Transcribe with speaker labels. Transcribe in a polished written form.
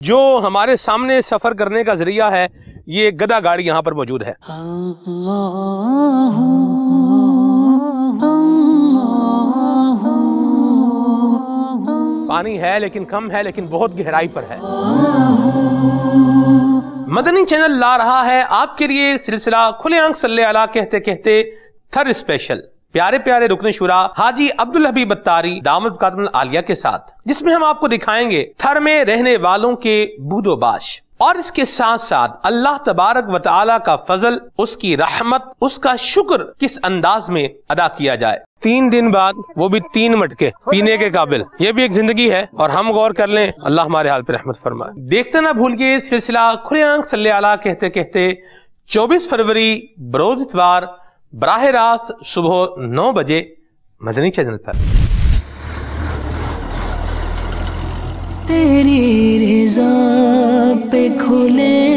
Speaker 1: جو ہمارے سامنے سفر کرنے کا ذریعہ ہے یہ گدا گاڑی یہاں پر موجود ہے. پانی ہے لیکن کم ہے، لیکن بہت گہرائی پر ہے. مدنی چینل لا رہا ہے آپ کے لیے سلسلہ کھلے آنکھ صلی اللہ علیہ کہتے کہتے تھر اسپیشل، پیارے پیارے رکن شورا حاجی عبدالحبیب اتاری دامت برکاتہم العالیہ کے ساتھ، جس میں ہم آپ کو دکھائیں گے تھر میں رہنے والوں کے بود و باش، اور اس کے ساتھ ساتھ اللہ تبارک و تعالی کا فضل، اس کی رحمت، اس کا شکر کس انداز میں ادا کیا جائے. 3 دن بعد وہ بھی 3 مٹکے پینے کے قابل، یہ بھی ایک زندگی ہے، اور ہم غور کر لیں اللہ ہمارے حال پہ رحمت فرمائے. دیکھتے نہ بھولیے سلسلہ کھلے آنکھ صلی اللہ علیہ کہتے کہتے 24 فروری بروز اتوار براہ راست صبح 9 بجے مدنی چینل پر.
Speaker 2: تیری رضا پہ کھلے